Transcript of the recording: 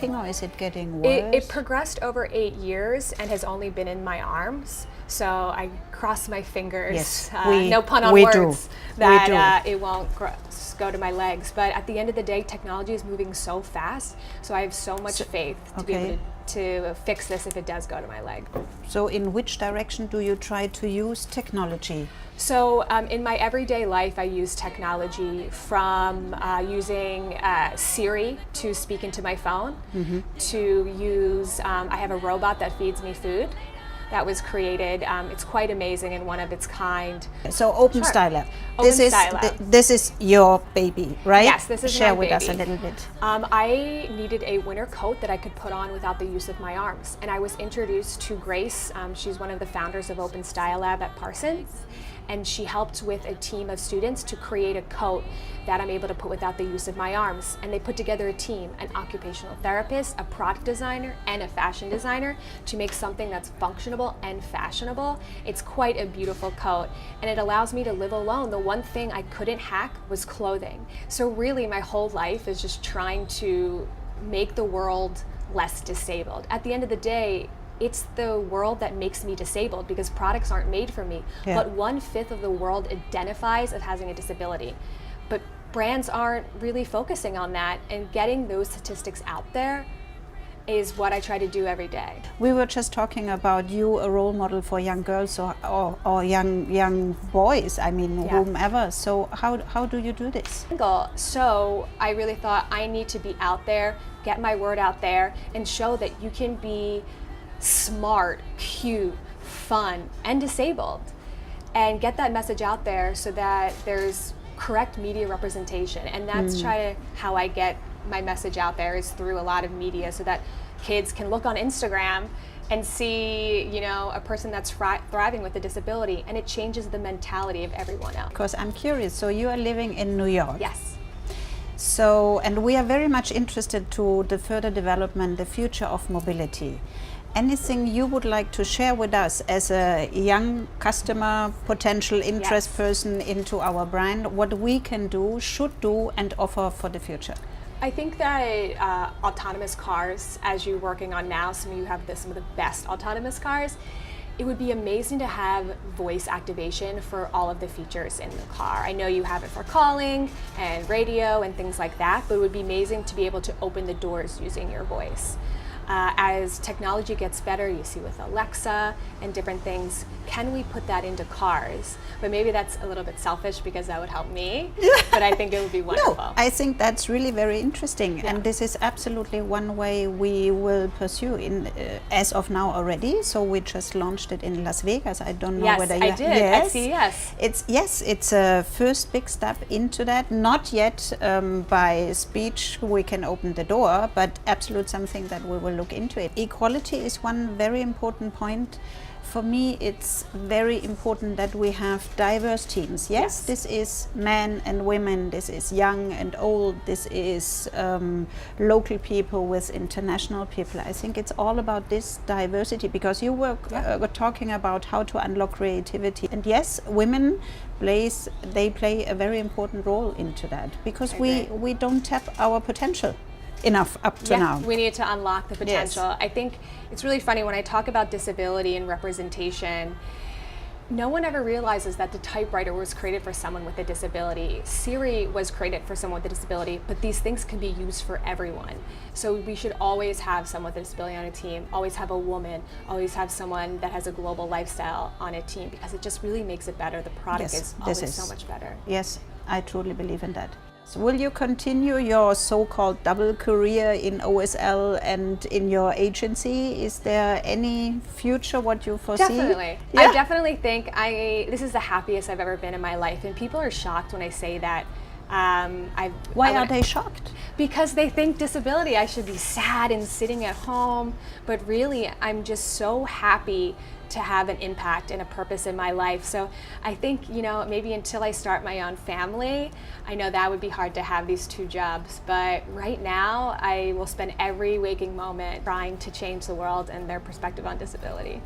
progressing or is it getting worse? It progressed over 8 years and has only been in my arms. So I cross my fingers, Yes, no pun on we words, do. that it won't go to my legs. But at the end of the day, technology is moving so fast. So I have so much faith to be able to fix this if it does go to my leg. So in which direction do you try to use technology? So in my everyday life, I use technology from using Siri to speak into my phone, to use, I have a robot that feeds me food that was created. It's quite amazing and one of its kind. So OpenStyler. OpenStyler. This is your baby, right? Yes, this is Share my with baby. us a little bit. I needed a winter coat that I could put on without the use of my arms. And I was introduced to Grace. She's one of the founders of OpenStyle Lab at Parsons. And she helped with a team of students to create a coat that I'm able to put without the use of my arms. And they put together a team, an occupational therapist, a product designer, and a fashion designer to make something that's functional and fashionable. It's quite a beautiful coat, and it allows me to live alone. The one thing I couldn't hack was clothing. So really my whole life is just trying to make the world less disabled. At the end of the day, it's the world that makes me disabled because products aren't made for me. Yeah. But 1/5 of the world identifies as having a disability. But brands aren't really focusing on that, and getting those statistics out there is what I try to do every day. We were just talking about you, a role model for young girls or young boys, I mean, whomever. So how do you do this? So I really thought I need to be out there, get my word out there, and show that you can be smart, cute, fun, and disabled, and get that message out there so that there's correct media representation. And that's how I get my message out there, is through a lot of media, so that kids can look on Instagram and see, you know, a person that's thriving with a disability, and it changes the mentality of everyone else. Because I'm curious, so you are living in New York. Yes. So, and we are very much interested to the further development, the future of mobility. Anything you would like to share with us as a young customer, potential interest person into our brand, what we can do, should do, and offer for the future? I think that autonomous cars, as you're working on now, some of you have some of the best autonomous cars, it would be amazing to have voice activation for all of the features in the car. I know you have it for calling and radio and things like that, but it would be amazing to be able to open the doors using your voice. As technology gets better, you see with Alexa and different things, can we put that into cars? But maybe that's a little bit selfish because that would help me, but I think it would be wonderful. No, I think that's really very interesting, and this is absolutely one way we will pursue in as of now already. So we just launched it in Las Vegas. I don't know whether you I did. At CES. It's a first big step into that. Not yet by speech we can open the door, but absolute something that we will look into it. Equality is one very important point. For me, it's very important that we have diverse teams. Yes, this is men and women, this is young and old, this is local people with international people. I think it's all about this diversity, because you were talking about how to unlock creativity. And yes, women play a very important role into that, because we don't tap our potential enough up to now. We need to unlock the potential. Yes. I think it's really funny when I talk about disability and representation, no one ever realizes that the typewriter was created for someone with a disability. Siri was created for someone with a disability, but these things can be used for everyone. So we should always have someone with a disability on a team, always have a woman, always have someone that has a global lifestyle on a team, because it just really makes it better. The product is always so much better. Yes, I truly believe in that. So will you continue your so-called double career in OSL and in your agency? Is there any future what you foresee? Definitely. Yeah. I definitely think this is the happiest I've ever been in my life, and people are shocked when I say that. Why are they shocked? Because they think disability, I should be sad and sitting at home, but really I'm just so happy to have an impact and a purpose in my life. So I think, you know, maybe until I start my own family, I know that would be hard to have these two jobs, but right now I will spend every waking moment trying to change the world and their perspective on disability.